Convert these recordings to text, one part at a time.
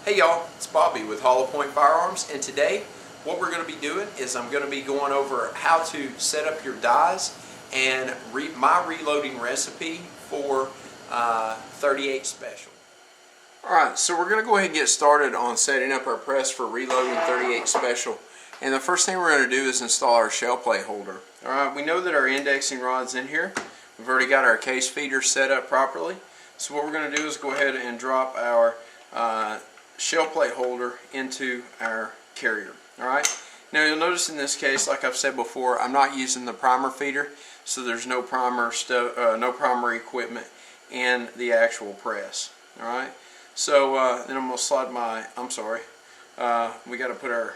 Hey y'all, it's Bobby with Point Firearms, and today what we're going to be doing is I'm going to be going over how to set up your dies and my reloading recipe for 38 Special. Alright, so we're going to go ahead and get started on setting up our press for reloading 38 Special. And the first thing we're going to do is install our shell plate holder. Alright, we know that our indexing rod's in here. We've already got our case feeder set up properly. So what we're going to do is go ahead and drop our shell plate holder into our carrier. Alright, now you'll notice in this case, like I've said before, I'm not using the primer feeder, so there's no primer equipment in the actual press. Alright, so then I'm going to slide we got to put our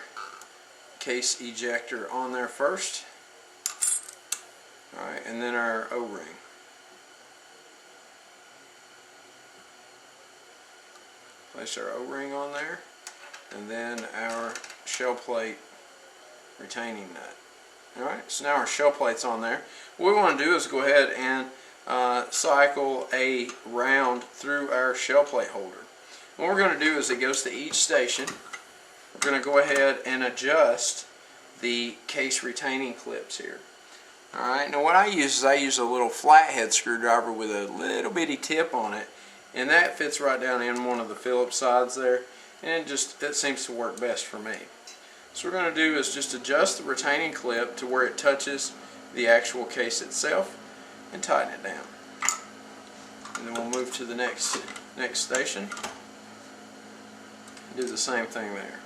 case ejector on there first. Alright, and then our O-ring. Place our O-ring on there, and then our shell plate retaining nut. Alright, so now our shell plate's on there. What we want to do is go ahead and cycle a round through our shell plate holder. What we're going to do is it goes to each station. We're going to go ahead and adjust the case retaining clips here. Alright, now what I use is a little flathead screwdriver with a little bitty tip on it. And that fits right down in one of the Phillips sides there, and that seems to work best for me. So what we're going to do is just adjust the retaining clip to where it touches the actual case itself and tighten it down. And then we'll move to the next station and do the same thing there.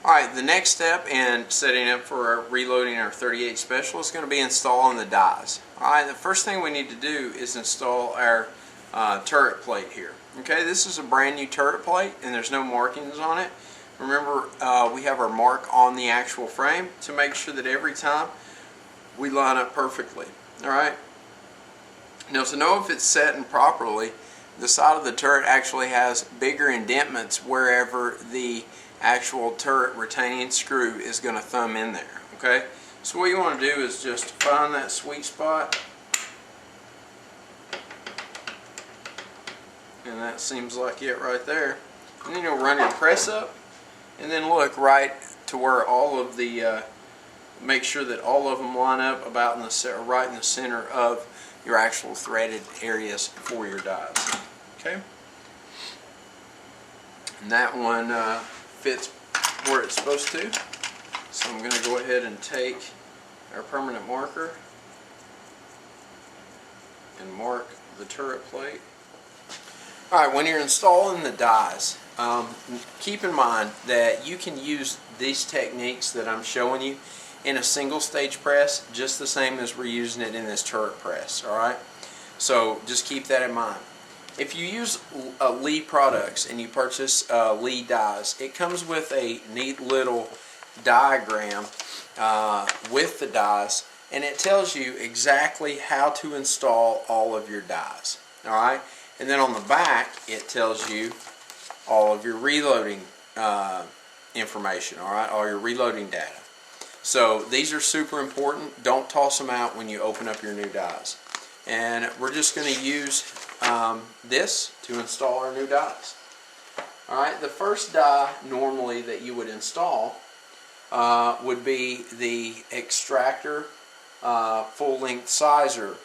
Alright, the next step in setting up for reloading our 38 Special is going to be installing the dies. Alright, the first thing we need to do is install our turret plate here. Okay, this is a brand new turret plate and there's no markings on it. Remember, we have our mark on the actual frame to make sure that every time we line up perfectly. Alright, now to know if it's setting properly, the side of the turret actually has bigger indentments wherever the actual turret retaining screw is going to thumb in there. Okay, so what you want to do is just find that sweet spot, and that seems like it right there, and then you'll run your press up and then look right to where all of the make sure that all of them line up about right in the center of your actual threaded areas for your dies. Okay, and that one fits where it's supposed to. So I'm going to go ahead and take our permanent marker and mark the turret plate. Alright, when you're installing the dies, keep in mind that you can use these techniques that I'm showing you in a single stage press just the same as we're using it in this turret press. Alright, so just keep that in mind. If you use Lee products and you purchase Lee dies, it comes with a neat little diagram with the dies, and it tells you exactly how to install all of your dies. Alright, and then on the back it tells you all of your reloading information, alright, all your reloading data. So these are super important. Don't toss them out when you open up your new dies. And we're just going to use this to install our new dies. Alright, the first die normally that you would install would be the extractor full length sizer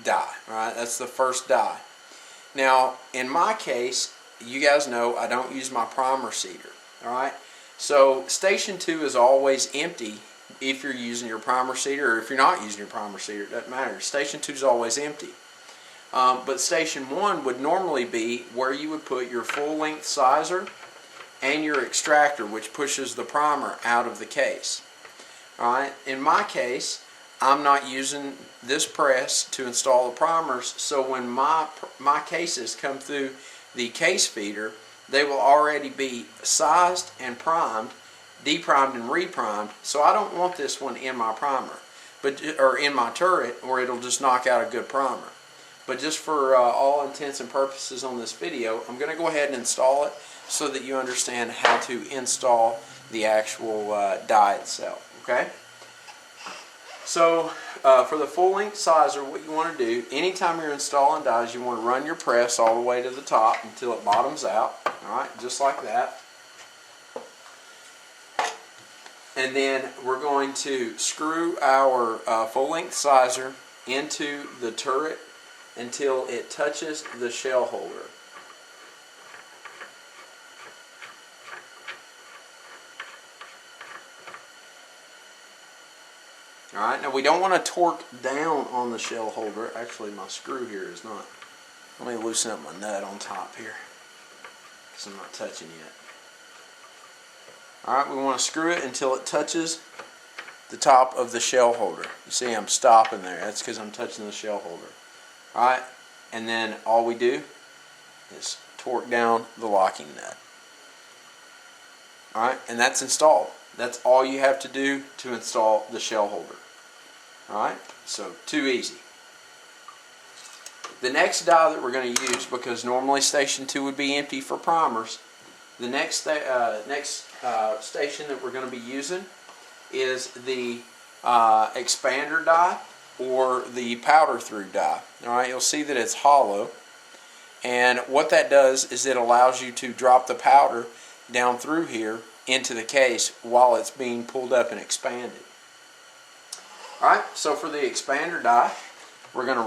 die. Alright, that's the first die. Now in my case, you guys know I don't use my primer seeder. Alright, so station 2 is always empty if you're using your primer seeder, or if you're not using your primer seeder, it doesn't matter. Station 2 is always empty. But station 1 would normally be where you would put your full length sizer and your extractor, which pushes the primer out of the case. Alright, in my case, I'm not using this press to install the primers, so when my cases come through the case feeder, they will already be sized and primed, deprimed and reprimed, so I don't want this one in my primer, or in my turret, or it'll just knock out a good primer. But just for all intents and purposes on this video, I'm going to go ahead and install it so that you understand how to install the actual die itself. Okay? So for the full length sizer, what you want to do, anytime you're installing dies, you want to run your press all the way to the top until it bottoms out. Alright, just like that. And then we're going to screw our full length sizer into the turret until it touches the shell holder. Alright, now we don't want to torque down on the shell holder. Actually, my screw here is not. Let me loosen up my nut on top here, because I'm not touching yet. Alright, we want to screw it until it touches the top of the shell holder. You see I'm stopping there. That's because I'm touching the shell holder. Alright, and then all we do is torque down the locking nut. Alright, and that's installed. That's all you have to do to install the shell holder. Alright, so too easy. The next die that we're going to use, because normally station 2 would be empty for primers, the next station that we're going to be using is the expander die, or the powder through die. Alright, you'll see that it's hollow, and what that does is it allows you to drop the powder down through here into the case while it's being pulled up and expanded. Alright, so for the expander die, we're going to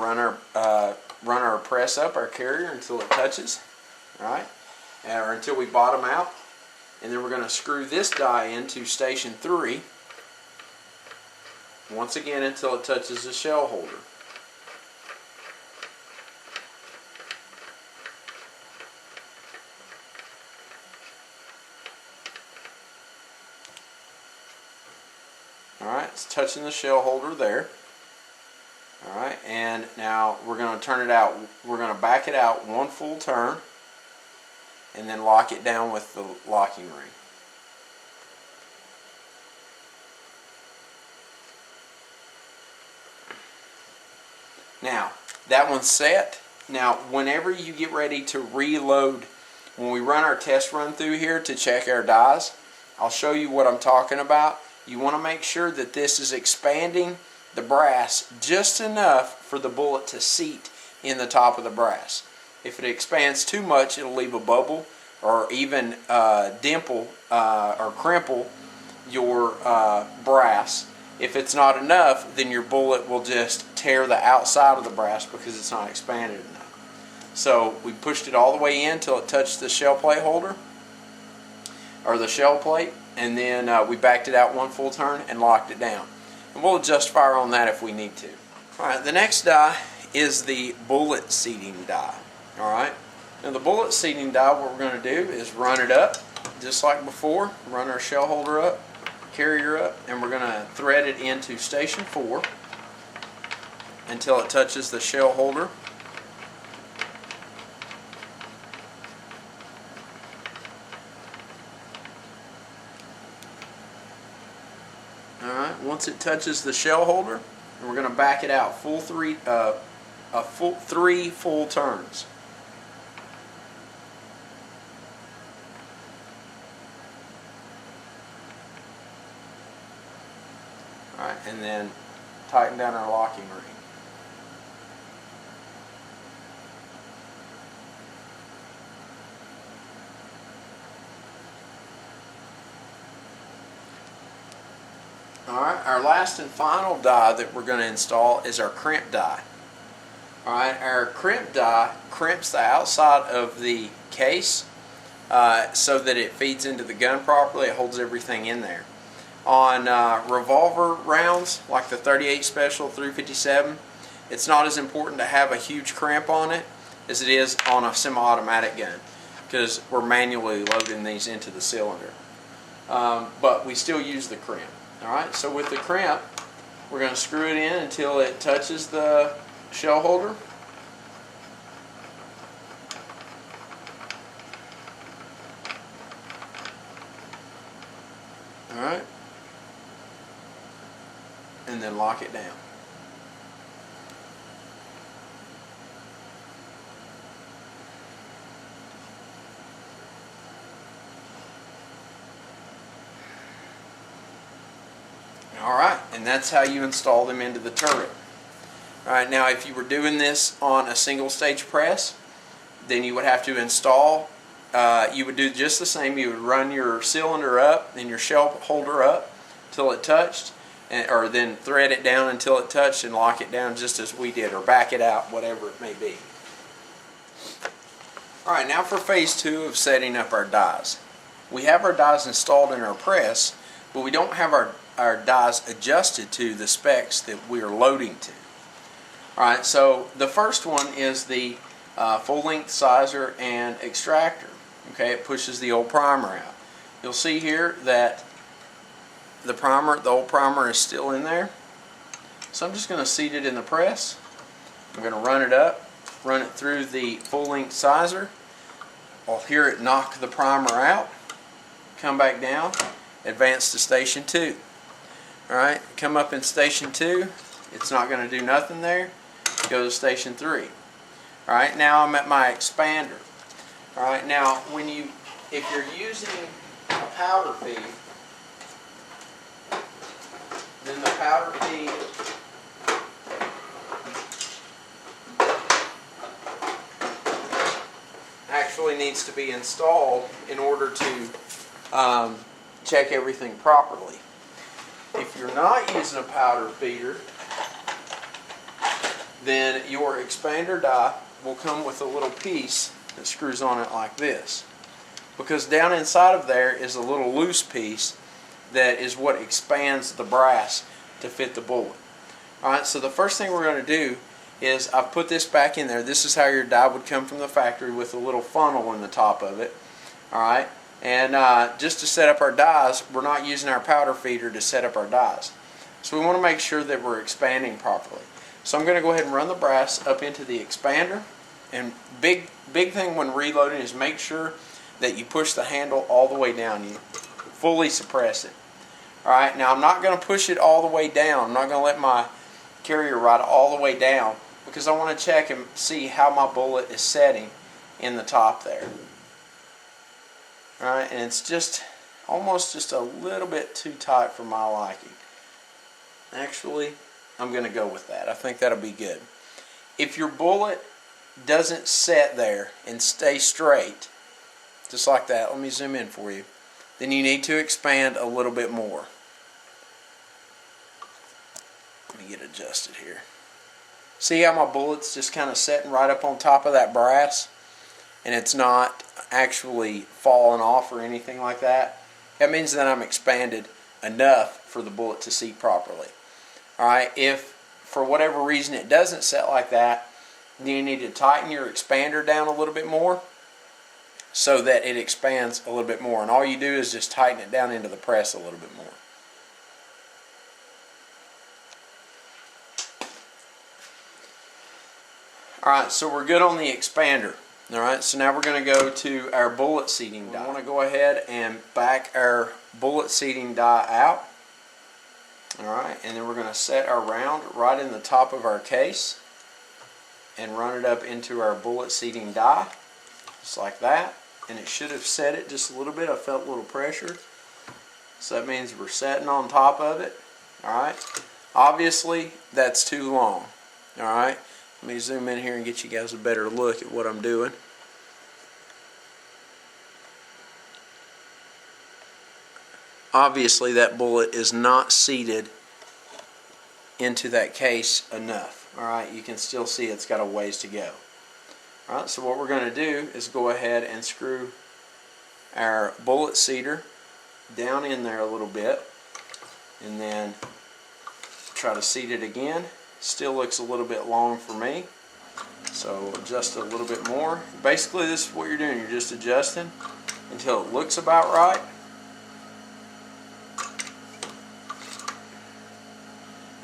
run our press up our carrier until it touches, alright, or until we bottom out, and then we're going to screw this die into station 3 once again until it touches the shell holder. Alright, it's touching the shell holder there. Alright, and now we're going to turn it out. We're going to back it out one full turn and then lock it down with the locking ring. Now, that one's set. Now, whenever you get ready to reload, when we run our test run through here to check our dies, I'll show you what I'm talking about. You want to make sure that this is expanding the brass just enough for the bullet to seat in the top of the brass. If it expands too much, it'll leave a bubble or even dimple or crimple your brass. If it's not enough, then your bullet will just tear the outside of the brass because it's not expanded enough. So we pushed it all the way in until it touched the shell plate holder, or the shell plate, and then we backed it out one full turn and locked it down. And we'll adjust fire on that if we need to. Alright, the next die is the bullet seating die. Alright, now the bullet seating die, what we're going to do is run it up just like before. Run our shell holder up, carrier up, and we're going to thread it into station 4 until it touches the shell holder. Alright, once it touches the shell holder, we're going to back it out three full turns. Alright, and then tighten down our locking ring. Alright, our last and final die that we're going to install is our crimp die. Alright, our crimp die crimps the outside of the case so that it feeds into the gun properly. It holds everything in there. On revolver rounds, like the 38 Special 357, it's not as important to have a huge crimp on it as it is on a semi-automatic gun, because we're manually loading these into the cylinder. But we still use the crimp. Alright, so with the crimp, We're going to screw it in until it touches the shell holder. Alright. And then lock it down. Alright, and that's how you install them into the turret. Alright, now if you were doing this on a single stage press, then you would have to install, you would do just the same. You would run your cylinder up and your shell holder up until it touched, or then thread it down until it touched and lock it down just as we did, or back it out, whatever it may be. Alright, now for phase 2 of setting up our dies. We have our dies installed in our press, but we don't have our dies adjusted to the specs that we are loading to. Alright, so the first one is the full length sizer and extractor. Okay, it pushes the old primer out. You'll see here that the old primer is still in there. So I'm just going to seat it in the press. I'm going to run it up, run it through the full length sizer. I'll hear it knock the primer out, come back down, advance to station 2. Alright, come up in station 2, it's not going to do nothing there. Go to station 3. Alright, now I'm at my expander. Alright, now if you're using a powder feed, then the powder feed actually needs to be installed in order to check everything properly. If you're not using a powder feeder, then your expander die will come with a little piece that screws on it like this. Because down inside of there is a little loose piece that is what expands the brass to fit the bullet. Alright, so the first thing we're going to do is I've put this back in there. This is how your die would come from the factory, with a little funnel in the top of it. Alright. And just to set up our dies, we're not using our powder feeder to set up our dies. So we want to make sure that we're expanding properly. So I'm going to go ahead and run the brass up into the expander. And big thing when reloading is make sure that you push the handle all the way down. You fully suppress it. Alright, now I'm not going to push it all the way down. I'm not going to let my carrier ride all the way down, because I want to check and see how my bullet is setting in the top there. Alright, and it's just almost just a little bit too tight for my liking. Actually, I'm going to go with that. I think that'll be good. If your bullet doesn't set there and stay straight, just like that, let me zoom in for you, then you need to expand a little bit more. Let me get adjusted here. See how my bullet's just kind of setting right up on top of that brass, and it's not actually falling off or anything like that? That means that I'm expanded enough for the bullet to seat properly. Alright, if for whatever reason it doesn't set like that, then you need to tighten your expander down a little bit more so that it expands a little bit more. And all you do is just tighten it down into the press a little bit more. Alright, so we're good on the expander. Alright, so now we're going to go to our bullet seating die. We want to go ahead and back our bullet seating die out. Alright, and then we're going to set our round right in the top of our case and run it up into our bullet seating die, just like that. And it should have set it just a little bit. I felt a little pressure. So that means we're setting on top of it. Alright, obviously that's too long. Alright, let me zoom in here and get you guys a better look at what I'm doing. Obviously that bullet is not seated into that case enough. Alright, you can still see it's got a ways to go. Alright, so what we're going to do is go ahead and screw our bullet seater down in there a little bit, and then try to seat it again. Still looks a little bit long for me, so adjust it a little bit more. Basically this is what you're doing. You're just adjusting until it looks about right.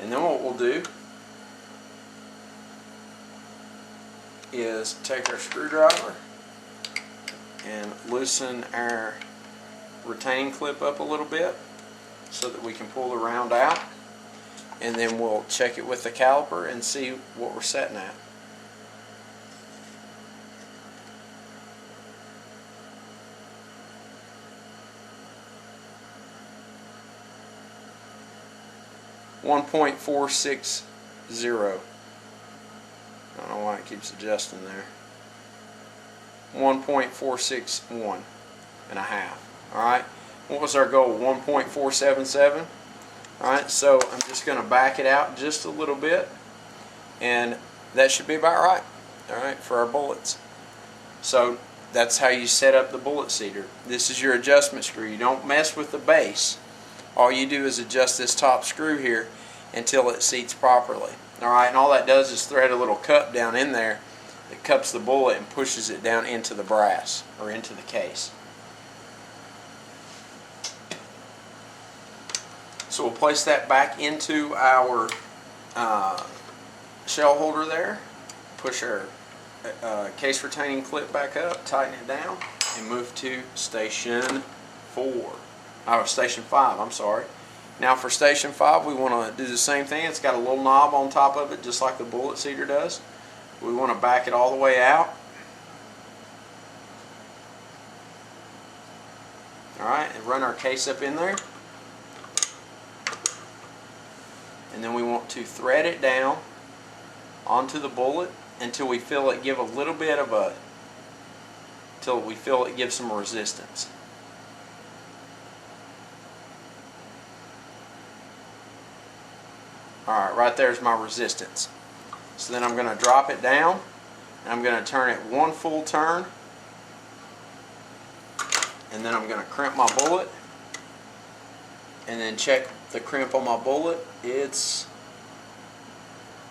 And then what we'll do is take our screwdriver and loosen our retaining clip up a little bit so that we can pull the round out, and then we'll check it with the caliper and see what we're setting at. .460. I don't know why it keeps adjusting there. 1.461 and a half. Alright, what was our goal? 1.477. Alright, so I'm just going to back it out just a little bit, and that should be about right. Alright, for our bullets. So that's how you set up the bullet seater. This is your adjustment screw. You don't mess with the base. All you do is adjust this top screw here until it seats properly. Alright, and all that does is thread a little cup down in there that cups the bullet and pushes it down into the brass, or into the case. So we'll place that back into our shell holder there, push our case retaining clip back up, tighten it down, and move to station 5, I'm sorry. Now for station 5, we want to do the same thing. It's got a little knob on top of it, just like the bullet seater does. We want to back it all the way out. Alright, and run our case up in there. And then we want to thread it down onto the bullet until we feel it give a little bit of a, until we feel it give some resistance. Alright, right there's my resistance. So then I'm going to drop it down, and I'm going to turn it one full turn, and then I'm going to crimp my bullet, and then check the crimp on my bullet. It's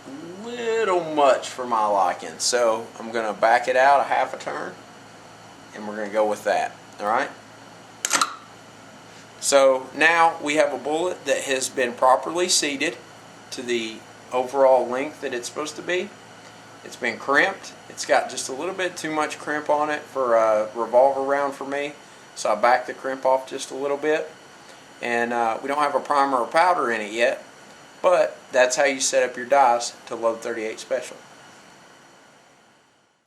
a little much for my liking, so I'm going to back it out a half a turn, and we're going to go with that. Alright? So now we have a bullet that has been properly seated to the overall length that it's supposed to be. It's been crimped. It's got just a little bit too much crimp on it for a revolver round for me, so I backed the crimp off just a little bit. And we don't have a primer or powder in it yet, but that's how you set up your dies to load 38 special.